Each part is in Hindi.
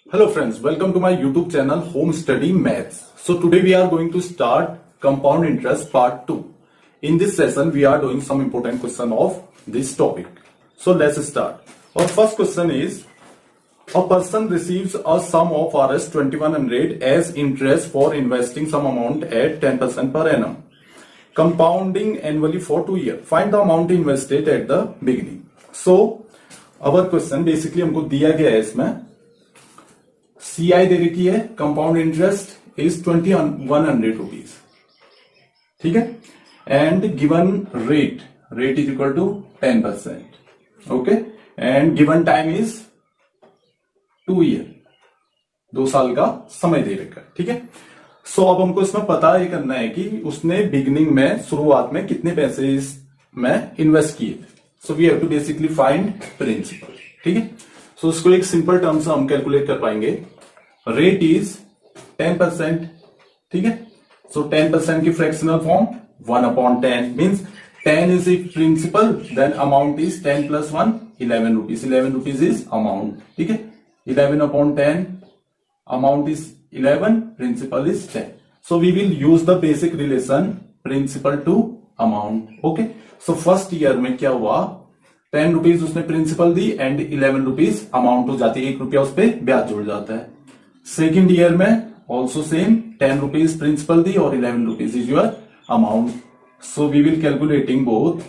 Hello friends, welcome to my YouTube channel Home Study Maths. So today we are going to start compound interest part 2. In this session we are doing some important question of this topic. So let's start. Our first question is, a person receives a sum of Rs 2100 as interest for investing some amount at 10% per annum, compounding annually for 2 years. Find the amount invested at the beginning. So our question basically हमको दिया गया है, इसमें CI दे रखी है, कंपाउंड इंटरेस्ट इज 2100 रुपीज, ठीक है, and given rate is equal to 10%, okay, and given time is 2 year, 2 साल का समय दे रखा है, ठीक है. सो अब हमको इसमें पता ये करना है कि उसने बिगिनिंग में, शुरुआत में कितने पैसे इसमें इन्वेस्ट किए. So we have to basically find principal, ठीक है. सो उसको एक सिंपल टर्म से हम कैलकुलेट कर पाएंगे. रेट इज 10%, ठीक है. सो 10% की fractional form 1/10 means 10 is the principal, then amount is 10 plus 1 11 rupees. 11 rupees is amount, ठीक है. 11/10 amount is 11, principal is 10. So we will use the basic relation principal to amount, okay. So first year में क्या हुआ, 10 रुपीज उसने प्रिंसिपल दी एंड 11 रुपीज अमाउंट हो जाती है, 1 रुपया उस पर ब्याज जुड़ जाता है. सेकेंड ईयर में ऑल्सो सेम, 10 रुपीज प्रिंसिपल दी और 11 rupees is your amount. So we will calculating both,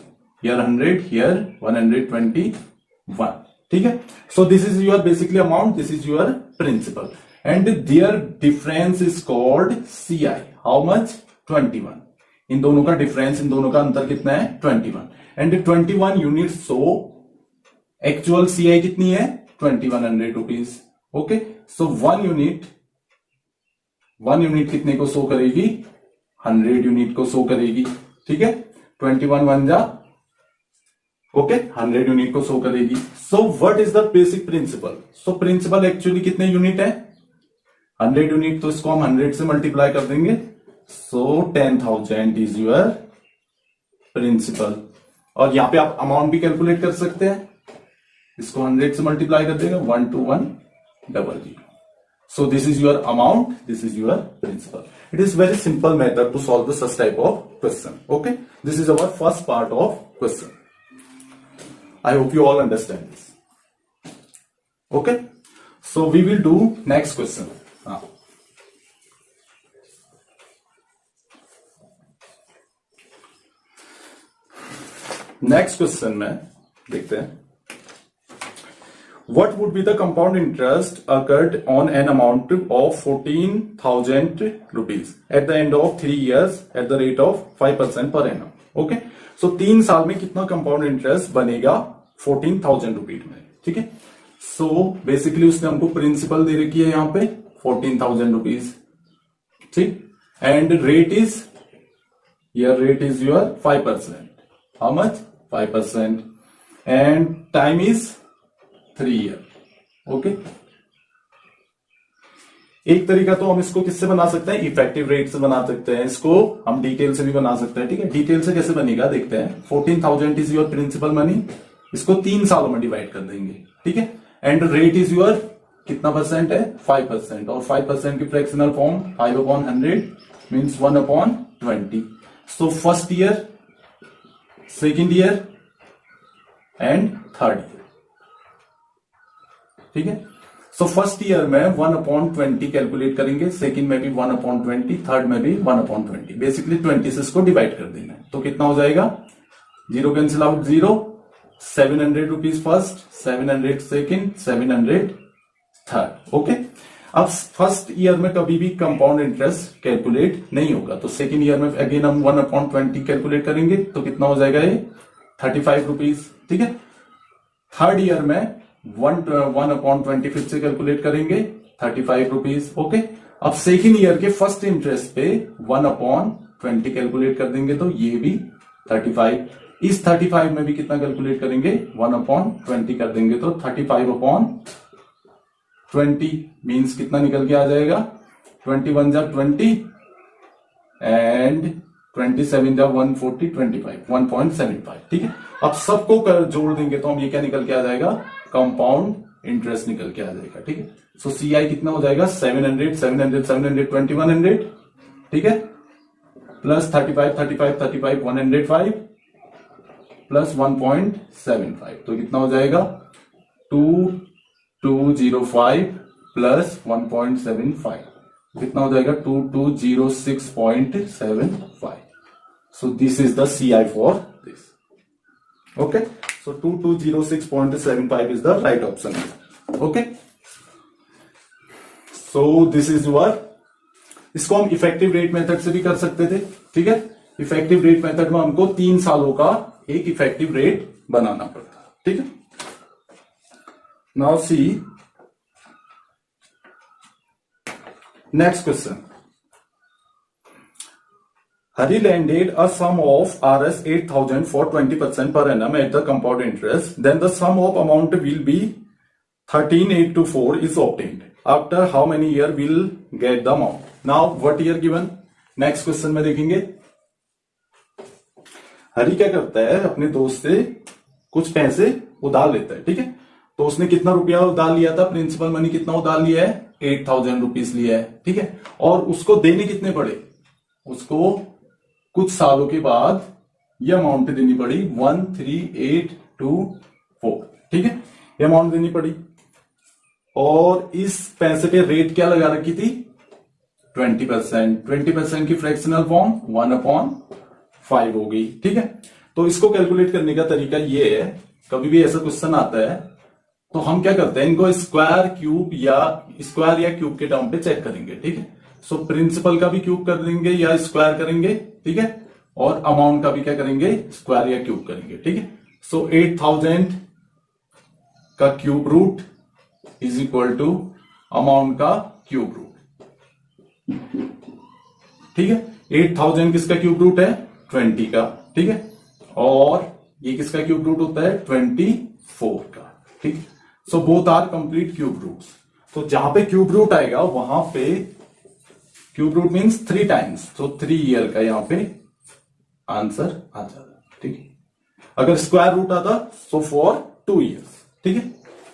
here 100, here 121, ठीक है. So this is your basically amount, this is your principal and their difference is called CI. How much? 21. इन दोनों का डिफरेंस, इन दोनों का अंतर कितना है? 21. And 21 unit. So actual CI कितनी है? 2100 रुपीज, ओके. सो 1 यूनिट कितने को शो करेगी? 100 यूनिट को शो करेगी, ठीक है. 21 1 जा, ओके, 100 यूनिट को शो करेगी. So what is the basic principal? So principal actually कितने यूनिट है? 100 यूनिट. तो इसको हम 100 से मल्टीप्लाई कर देंगे. सो 10,000 इज योर प्रिंसिपल. और यहां पे आप अमाउंट भी कैलकुलेट कर सकते हैं. इसको 100 से मल्टीप्लाई कर देंगे, 12100. So this is your amount, this is your principal. It is very simple method to solve the such type of question. Okay, this is our first part of question. I hope you all understand this. Okay, so we will do next question. Next question में देखते हैं, what would be the compound interest occurred on an amount of 14,000 rupees at the end of 3 years at the rate of 5% per annum. Okay, so 3 साल में कितना कंपाउंड इंटरेस्ट बनेगा 14,000 रुपीज में, ठीक है. सो बेसिकली उसने हमको प्रिंसिपल दे रखी है यहां पे 14,000 रुपीज, ठीक. And rate is, your rate is your 5%. How much? 5%. And time is 3 year, okay. एक तरीका तो हम इसको किससे बना सकते हैं? इफेक्टिव रेट से बना सकते हैं. इसको हम डिटेल से भी बना सकते हैं, ठीक है. डिटेल से कैसे बनेगा देखते हैं. 14,000 इज योर प्रिंसिपल मनी, इसको 3 सालों में डिवाइड कर देंगे, ठीक है. एंड रेट इज योर कितना परसेंट है? 5%. और 5% की fractional form 5/100 means 1/20. So first year, second year and third year, ठीक है. सो फर्स्ट ईयर में 1/20 कैलकुलेट करेंगे, सेकंड में भी 1/20, थर्ड में भी 1/20. बेसिकली 20 से इसको डिवाइड कर देना है. तो कितना हो जाएगा? 0 cancel out, 0. 700 rupees first, 700 second, 700 third, okay. अब फर्स्ट ईयर में कभी भी कंपाउंड इंटरेस्ट कैलकुलेट नहीं होगा, तो सेकंड ईयर में अगेन हम 1/20 कैलकुलेट करेंगे. तो कितना हो जाएगा? ये 35 रुपीज, ठीक है. थर्ड ईयर में 1/20 फिर से कैलकुलेट करेंगे, 35 रुपीज, ओके. अब सेकेंड ईयर के फर्स्ट इंटरेस्ट पे 1/20 कैलकुलेट कर देंगे, तो ये भी 35. इस 35 में भी कितना कैलकुलेट करेंगे? 1/20 कर देंगे, तो 35/20 मीन्स कितना निकल के आ जाएगा? 21 जा 20 एंड 27 जा 140, 25, 1.75, ठीक है. अब सबको जोड़ देंगे तो हम ये क्या निकल के आ जाएगा? कंपाउंड इंटरेस्ट निकल के आ जाएगा। ठीक है, सो सी आई कितना हो जाएगा 700 700 700 2100, ठीक है, प्लस 35 35 35 105 प्लस 1.75, तो कितना हो जाएगा 2205 प्लस 1.75, कितना हो जाएगा 2206.75. So this is the CI for this. Okay, so 2206.75 is the right option. Okay, so this is your, इसको हम इफेक्टिव रेट मेथड से भी कर सकते थे। ठीक है, इफेक्टिव रेट मेथड में हमको 3 सालों का एक इफेक्टिव रेट बनाना पड़ता। ठीक है, now see next question. Hari lended a sum of Rs 8,000 for 20% per annum at the compound interest. Then the sum of amount will be 13,824 is obtained. After how many year will get the amount? Now what year given? Next question में देखेंगे। हरी क्या करता है, अपने दोस्त से कुछ पैसे उधार लेता है। ठीक है, तो उसने कितना रुपया उधार लिया था, प्रिंसिपल मनी कितना उधार लिया है 8,000 रुपीज लिया है। ठीक है, और उसको देने कितने पड़े, उसको कुछ सालों के बाद ये अमाउंट देनी पड़ी 13,824। ठीक है, ये अमाउंट देनी पड़ी, और इस पैसे पे रेट क्या लगा रखी थी 20%। 20% की फ्रैक्शनल फॉर्म 1/5 हो गई। ठीक है, तो इसको कैलकुलेट करने का तरीका ये है, कभी भी ऐसा क्वेश्चन आता है तो हम क्या करते हैं, इनको स्क्वायर या क्यूब के टर्म पे चेक करेंगे। ठीक है, सो प्रिंसिपल का भी क्यूब कर देंगे या स्क्वायर करेंगे। ठीक है, और अमाउंट का भी क्या करेंगे, स्क्वायर या क्यूब करेंगे। ठीक है, सो 8,000 का cube root is equal to amount का क्यूब रूट। ठीक है, 8,000 किसका क्यूब रूट है 20 का। ठीक है, और ये किसका क्यूब रूट होता है 24 का। ठीक, so both are complete cube roots. तो जहां पे क्यूब रूट आएगा वहां पे क्यूब रूट मीन्स 3 टाइम्स, तो 3 ईयर का यहां पे आंसर आ जाता। ठीक है, अगर स्क्वायर रूट आता सो फॉर 2 ईयर्स। ठीक है,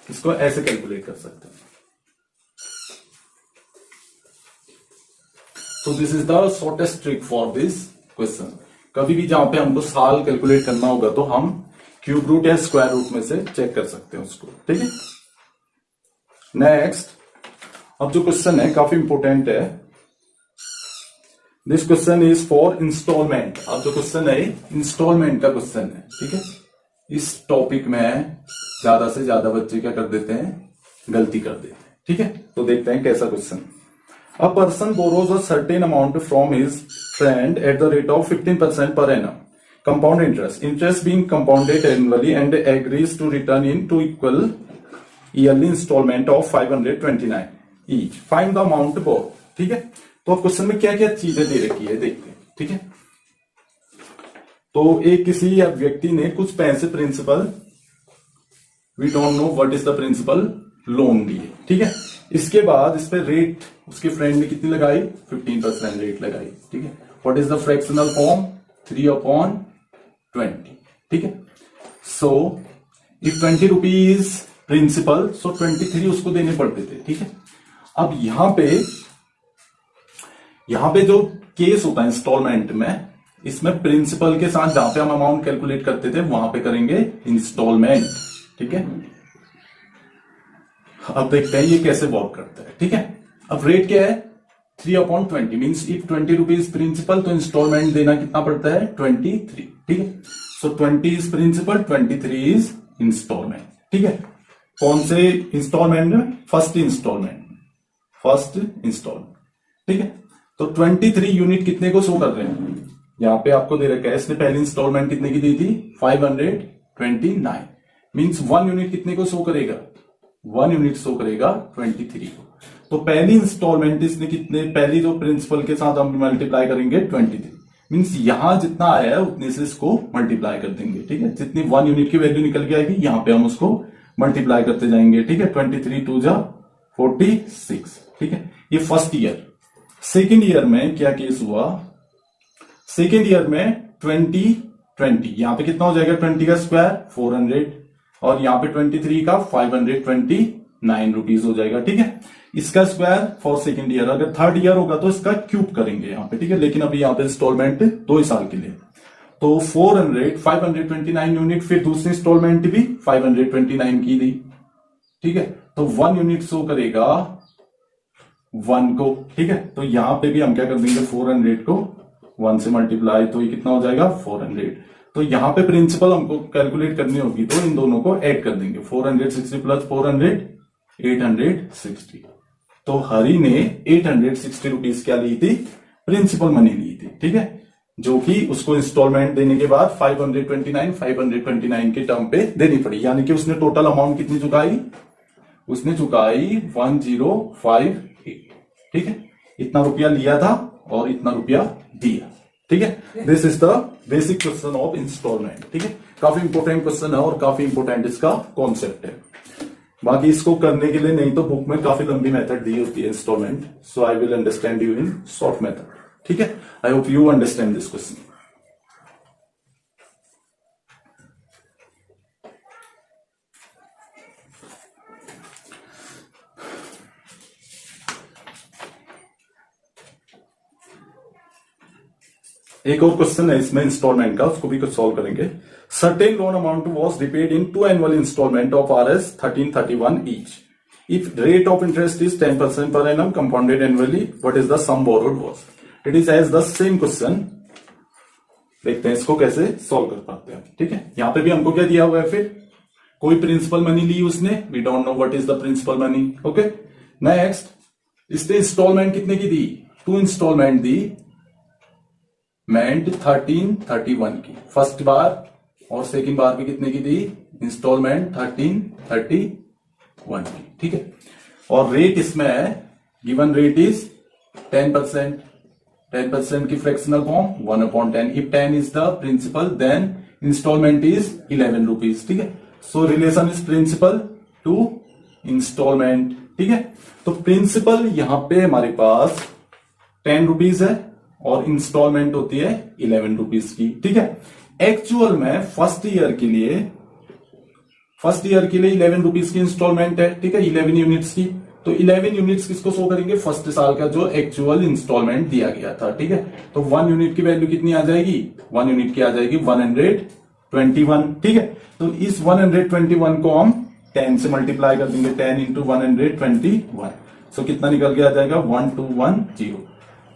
इसको ऐसे कैलकुलेट कर सकते हैं। सो this is the shortest trick for this question. कभी भी जहां पे हमको साल कैलकुलेट करना होगा तो हम क्यूब रूट या स्क्वायर रूट में से चेक कर सकते हैं उसको। ठीक है, नेक्स्ट, अब जो क्वेश्चन है काफी इंपॉर्टेंट है। This question is for installment. अब जो क्वेश्चन है इंस्टॉलमेंट का क्वेश्चन है। ठीक है, इस टॉपिक में ज्यादा से ज्यादा बच्चे क्या कर देते हैं, गलती कर देते हैं। ठीक है, तो देखते हैं कैसा question. A person borrows a certain amount from his friend at the rate of 15% per annum compound interest being compounded annually, and agrees to return in 2 equal yearly installment of 529 each. Find the amount borrowed. ठीक है, तो अब क्वेश्चन में क्या क्या चीजें दे रखी है देखते हैं। ठीक है, तो एक किसी व्यक्ति ने कुछ पैसे principal, we don't know what is the principal, loan दिए। ठीक है, इसके बाद इस पे रेट उसके फ्रेंड ने कितनी लगाई 15% रेट लगाई। ठीक है, what is the fractional form 3/20। ठीक है, सो इफ 20 रुपीज प्रिंसिपल, सो 23 उसको देने पड़ते थे। ठीक है, अब यहां पे जो केस होता है इंस्टॉलमेंट में, इसमें प्रिंसिपल के साथ जहां पे हम अमाउंट कैलकुलेट करते थे वहां पे करेंगे इंस्टॉलमेंट। ठीक है, अब देखते हैं ये कैसे वर्क करता है। ठीक है, अब रेट क्या है 3/20 मीन्स इफ 20 रुपीज प्रिंसिपल, तो इंस्टॉलमेंट देना कितना पड़ता है 23। ठीक है, सो 20 इज प्रिंसिपल, 23 इज इंस्टॉलमेंट। ठीक है, कौन से इंस्टॉलमेंट में, फर्स्ट इंस्टॉलमेंट। ठीक है, तो 23 यूनिट कितने को शो कर रहे हैं, यहां पे आपको दे रखा है, इसने पहली इंस्टॉलमेंट कितने की दी थी 529 मीन्स 1 यूनिट कितने को शो करेगा, 1 यूनिट शो करेगा 23 को। तो पहली इंस्टॉलमेंट इसने कितने, पहली जो प्रिंसिपल के साथ हम मल्टीप्लाई करेंगे 23 मीन्स यहां जितना आया है उतने से इसको मल्टीप्लाई कर देंगे। ठीक है, जितनी 1 यूनिट की वैल्यू निकल के आएगी यहां पे हम उसको मल्टीप्लाई करते जाएंगे। ठीक है, 23 2 जा 46। ठीक है, ये फर्स्ट ईयर। सेकेंड ईयर में क्या केस हुआ, सेकेंड ईयर में 20 यहां पे कितना हो जाएगा 20 का स्क्वायर 400, और यहाँ पे 23 का 529 रुपीज हो जाएगा। ठीक है, इसका स्क्वायर फॉर सेकेंड ईयर, अगर थर्ड ईयर होगा तो इसका क्यूब करेंगे यहाँ पे। ठीक है, लेकिन अभी यहाँ पे इंस्टॉलमेंट 2 साल के लिए, तो 529 यूनिट, फिर दूसरी इंस्टॉलमेंट भी 529 की दी। ठीक है, तो 1 यूनिट शो करेगा 1 को। ठीक है, तो यहां पे भी हम क्या कर देंगे, 400 को 1 से मल्टीप्लाई, तो ये कितना हो जाएगा 400। तो यहां पे प्रिंसिपल हमको कैलकुलेट करनी होगी, तो इन दोनों को ऐड कर देंगे, 460 प्लस 400 860। तो हरी ने 860 रुपीज क्या ली थी, प्रिंसिपल मनी ली थी। ठीक है, जो कि उसको इंस्टॉलमेंट देने के बाद 529 के टर्म पे देनी पड़ी, यानी कि उसने टोटल अमाउंट कितनी चुकाई, उसने चुकाई 1058। ठीक है, इतना रुपया लिया था और इतना रुपया दिया। ठीक है, this is the basic question of installment. ठीक है, काफी इंपोर्टेंट क्वेश्चन है और काफी इंपोर्टेंट इसका कॉन्सेप्ट है। बाकी इसको करने के लिए नहीं तो बुक में काफी लंबी मेथड दी होती है installment, so I will understand you in short method. ठीक है, I hope you understand this question. एक और क्वेश्चन है इसमें इंस्टॉलमेंट का, उसको भी कुछ सॉल्व करेंगे। Certain loan amount was repaid in 2 annual installment of Rs 1331 each. If rate of interest is 10% per annum compounded annually, what is the sum borrowed was? It is as the same question। देखते हैं इसको कैसे सॉल्व कर पाते हैं। ठीक है, यहां पे भी हमको क्या दिया हुआ है, फिर कोई प्रिंसिपल मनी ली उसने, we don't know what is the principal money. Okay, next, इसने इंस्टॉलमेंट कितने की दी, 2 इंस्टॉलमेंट दी, मेंट 1331 की, फर्स्ट बार और सेकंड बार भी कितने की दी, इंस्टॉलमेंट 1331 की। ठीक है, और रेट इसमें है, गिवन रेट इज 10%, 10% की fractional form 1/10। If 10 is the principal then installment is 11 rupees. ठीक है, so relation is principal to installment. ठीक है, तो प्रिंसिपल यहां पे हमारे पास 10 रुपीज है और इंस्टॉलमेंट होती है 11 रुपीज की। ठीक है, एक्चुअल में फर्स्ट ईयर के लिए 11 रुपीज की इंस्टॉलमेंट है। ठीक है, 11 यूनिट्स की, तो 11 यूनिट्स किसको शो करेंगे, फर्स्ट साल का जो एक्चुअल इंस्टॉलमेंट दिया गया था। ठीक है, तो 1 यूनिट की वैल्यू कितनी आ जाएगी, 1 यूनिट की आ जाएगी 121। ठीक है, तो इस 121 को हम 10 से मल्टीप्लाई कर देंगे, 10 इंटू 121, सो कितना निकल के आ जाएगा 1210।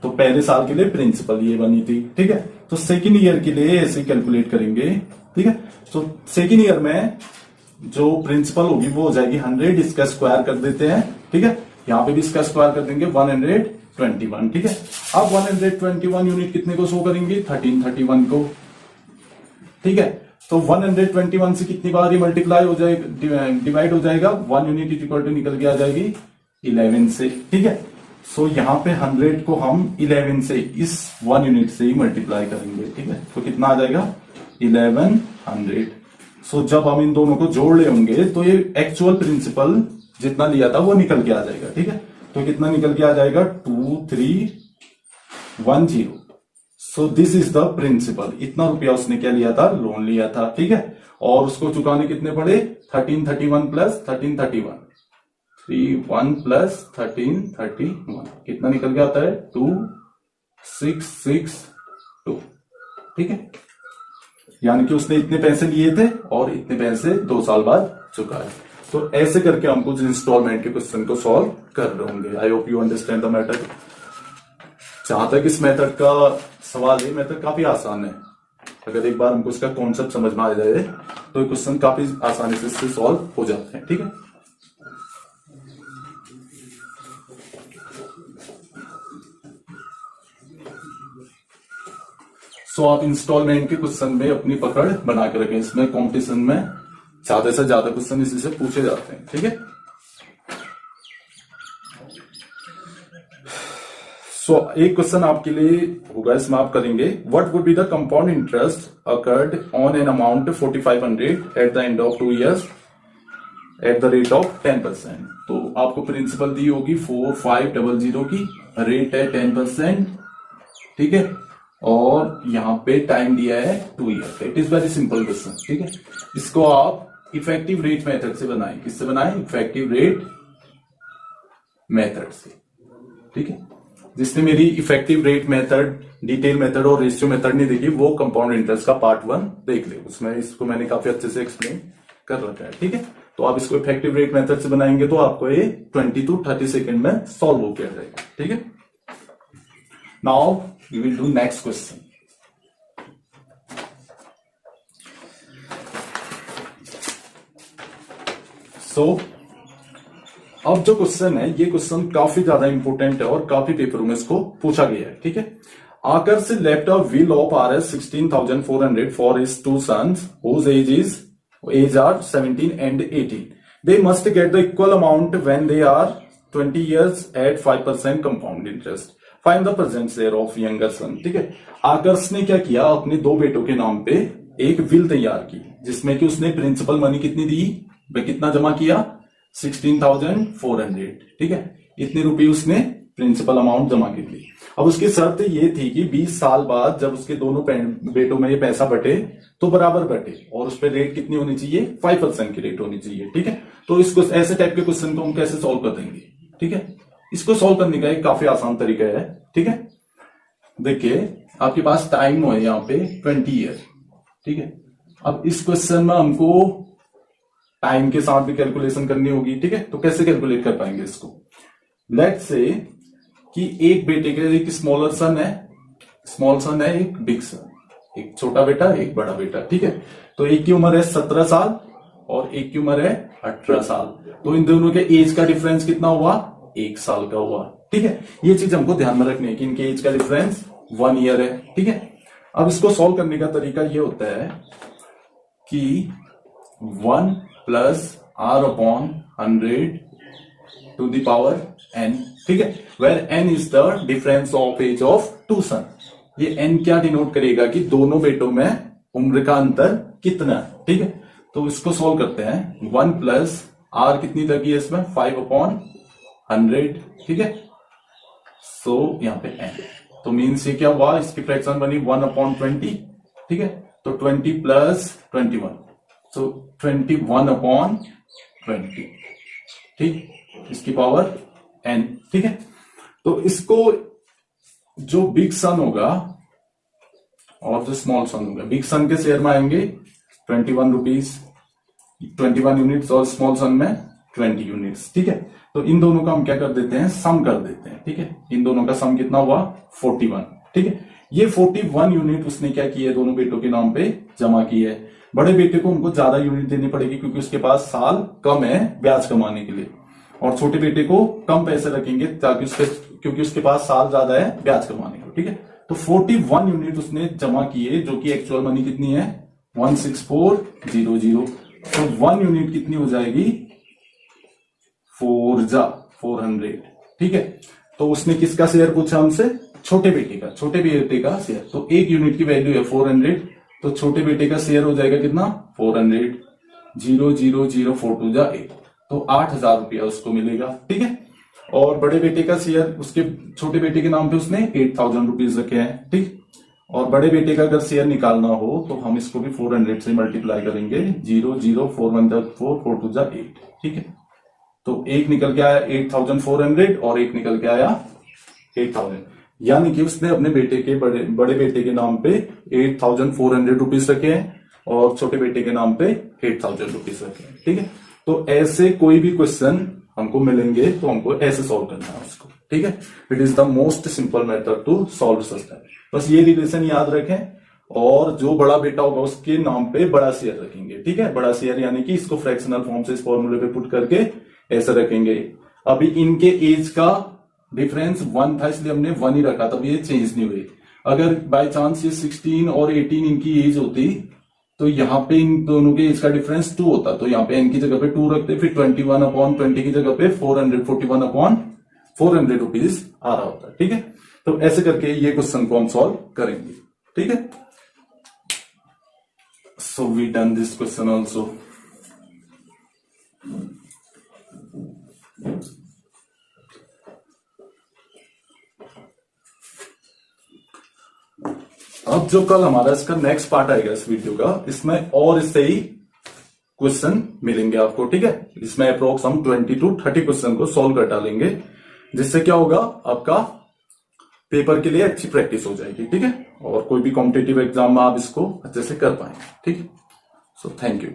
तो पहले साल के लिए प्रिंसिपल ये बनी थी। ठीक है, तो सेकेंड ईयर के लिए ऐसे कैलकुलेट करेंगे। ठीक है, तो सेकेंड ईयर में जो प्रिंसिपल होगी वो हो जाएगी 100, इसका स्क्वायर कर देते हैं। ठीक है, यहां पे भी इसका स्क्वायर कर देंगे 121। ठीक है, अब 121 यूनिट कितने को शो करेंगे, 1331 को। ठीक है, तो 121 से कितनी बार ये मल्टीप्लाई हो जाएगा, डिवाइड हो जाएगा, 1 यूनिट इक्वल टू निकल के आ जाएगी 11 से। ठीक है, सो यहां पे 100 को हम 11 से, इस 1 यूनिट से ही मल्टीप्लाई करेंगे। ठीक है, तो कितना आ जाएगा 1100। सो जब हम इन दोनों को जोड़ ले होंगे तो ये एक्चुअल प्रिंसिपल जितना लिया था वो निकल के आ जाएगा। ठीक है, तो कितना निकल के आ जाएगा 2310। So this is the principal, इतना रुपया उसने क्या लिया था, लोन लिया था। ठीक है, और उसको चुकाने कितने पड़े, 1331 प्लस 1331, 31 प्लस 1331, कितना निकल के आता है 2662। ठीक है, यानी कि उसने इतने पैसे लिए थे और इतने पैसे 2 साल बाद चुकाए। तो ऐसे करके हम कुछ इंस्टॉलमेंट के क्वेश्चन को सॉल्व कर रहे होंगे। आई hope you understand the method. जहां तक इस मेथड का सवाल है, मेथड काफी आसान है। अगर एक बार हमको इसका कॉन्सेप्ट समझ में आ जाए तो ये क्वेश्चन काफी आसानी से इससे सॉल्व हो जाते हैं। ठीक है, सो आप इंस्टॉलमेंट के क्वेश्चन में अपनी पकड़ बना के रखें। इसमें कंपटीशन में ज्यादा से ज्यादा क्वेश्चन इसी से पूछे जाते हैं। ठीक है, सो एक क्वेश्चन आपके लिए होगा, इसमें आप करेंगे, what would be the compound interest occurred on an amount 4500 at the end of 2 years at the rate of 10%। तो आपको प्रिंसिपल दी होगी 4500 की, रेट है 10%। ठीक है, और यहां पे टाइम दिया है 2 year। It is very simple question. ठीक है, इसको आप इफेक्टिव रेट मेथड से बनाए। किससे बनाए? इफेक्टिव रेट मेथड से। ठीक है, जिसने मेरी effective rate method, detail method और रेशियो मेथड नहीं देखी वो कंपाउंड इंटरेस्ट का पार्ट 1 देख ले, उसमें इसको मैंने काफी अच्छे से एक्सप्लेन कर रखा है। ठीक है, तो आप इसको इफेक्टिव रेट मेथड से बनाएंगे तो आपको ये 20 to 30 सेकेंड में सॉल्व हो किया जाएगा। ठीक है, now we will do next question. So अब जो क्वेश्चन है, ये क्वेश्चन काफी ज्यादा इंपॉर्टेंट है और काफी पेपरों में इसको पूछा गया है। ठीक है, Aakarsh left a will of Rs 16,400 for his two sons whose age are 17 and 18. They must get the equal amount when they are 20 years at 5% compound interest. Find the present share of younger son. ठीक है, आकर्ष ने क्या किया, अपने दो बेटों के नाम पे एक विल तैयार की जिसमें कि उसने प्रिंसिपल मनी कितनी दी, कितना जमा किया, 16,400। ठीक है, इतने रुपए उसने प्रिंसिपल अमाउंट जमा की थी। अब उसकी शर्त ये थी कि 20 साल बाद जब उसके दोनों बेटों में ये पैसा बटे तो बराबर बटे और उस पर रेट कितनी होनी चाहिए, 5% की रेट होनी चाहिए। ठीक है, तो इसको ऐसे टाइप के क्वेश्चन को हम कैसे सॉल्व कर देंगे? ठीक है, इसको सॉल्व करने का एक काफी आसान तरीका है। ठीक है, देखिए आपके पास टाइम है यहाँ पे 20 ईयर। ठीक है, अब इस क्वेश्चन में हमको टाइम के साथ भी कैलकुलेशन करनी होगी। ठीक है, तो कैसे कैलकुलेट कर पाएंगे इसको? लेट्स से कि एक बेटे के एक स्मॉलर सन है, स्मॉल सन है, एक बिग सन, एक छोटा बेटा एक बड़ा बेटा। ठीक है, तो एक की उम्र है 17 साल और एक की उम्र है 18 साल। तो इन दोनों के एज का डिफरेंस कितना हुआ, 1 साल का हुआ। ठीक है, ये चीज हमको ध्यान में रखनी है कि इनके एज का डिफरेंस 1 ईयर है। ठीक है, अब इसको सॉल्व करने का तरीका ये होता है कि 1 plus R upon 100 to the power n। ठीक है, where n is the difference of age of two son. ये n क्या डिनोट करेगा कि दोनों बेटों में उम्र का अंतर कितना है। ठीक है, तो इसको सॉल्व करते हैं। 1 प्लस R कितनी लगी है इसमें, 5 अपॉन 100। ठीक है, सो यहां पे n, तो मीन्स ये क्या हुआ, इसकी फ्रैक्शन बनी 1 अपॉन 20। ठीक है, तो 20 प्लस 21, सो 21 अपॉन 20। ठीक, इसकी पावर n। ठीक है, तो इसको जो बिग सन होगा और जो स्मॉल सन होगा, बिग सन के शेयर में आएंगे 21 रुपीज 21 यूनिट्स और स्मॉल सन में 20 यूनिट्स। ठीक है, तो इन दोनों का हम क्या कर देते हैं, सम कर देते हैं। ठीक है, इन दोनों का सम कितना हुआ, 41। ठीक है, ये 41 यूनिट उसने क्या किया, दोनों बेटों के नाम पे जमा की है। बड़े बेटे को उनको ज्यादा यूनिट देनी पड़ेगी क्योंकि उसके पास साल कम है ब्याज कमाने के लिए, और छोटे बेटे को कम पैसे रखेंगे ताकि क्योंकि उसके पास साल ज्यादा है ब्याज कमाने को। ठीक है, तो 41 यूनिट उसने जमा किए जो कि एक्चुअल मनी कितनी है, 16400। तो 1 यूनिट कितनी हो जाएगी, 400। ठीक है, तो उसने किसका शेयर पूछा हमसे, छोटे बेटे का, छोटे बेटे का शेयर। तो 1 यूनिट की वैल्यू है 400, तो छोटे बेटे का शेयर हो जाएगा कितना, 400। 00042 जा 8, तो 8,000 रुपया उसको मिलेगा। ठीक है, और बड़े बेटे का शेयर उसके छोटे बेटे के नाम पे उसने 8,000 रुपीज रखे हैं। ठीक, और बड़े बेटे का अगर शेयर निकालना हो तो हम इसको भी 400 से मल्टीप्लाई करेंगे। 00414 42 जा 8। ठीक है, तो एक निकल के आया 8,400 और एक निकल के आया 8,000, यानी कि उसने अपने बेटे के बड़े बेटे के नाम पे 8,400 रुपीज रखे हैं और छोटे बेटे के नाम पे 8,000 रुपीज रखे हैं। ठीक है, तो ऐसे कोई भी क्वेश्चन हमको मिलेंगे तो हमको ऐसे सॉल्व करना है उसको। ठीक है, it is the most simple method to solve system. बस ये रिलेशन याद रखें, और जो बड़ा बेटा होगा उसके नाम पे बड़ा शेयर रखेंगे। ठीक है, बड़ा शेयर यानी कि इसको फ्रैक्शनल फॉर्म से इस फॉर्मूले पे पुट करके ऐसे रखेंगे। अभी इनके एज का डिफरेंस 1 था इसलिए हमने 1 ही रखा, तब ये चेंज नहीं हुई। अगर बाय चांस ये 16 और 18 इनकी एज होती तो यहाँ पे इन दोनों के एज का डिफरेंस 2 होता, तो यहाँ पे n की जगह पे 2 रखते, फिर 21 अपॉन 20 की जगह पे 441 अपॉन 400 रुपीज आ रहा होता है। ठीक है, तो ऐसे करके ये क्वेश्चन को हम सॉल्व करेंगे। ठीक है, so we done this question also. अब जो कल हमारा इसका नेक्स्ट पार्ट आएगा इस वीडियो का, इसमें और इससे ही क्वेश्चन मिलेंगे आपको, ठीक है। इसमें अप्रोक्स हम 20 to 30 क्वेश्चन को सॉल्व कर डालेंगे, जिससे क्या होगा, आपका पेपर के लिए अच्छी प्रैक्टिस हो जाएगी, ठीक है। और कोई भी कॉम्पिटिटिव एग्जाम में आप इसको अच्छे से कर पाएंगे, ठीक है। So thank you.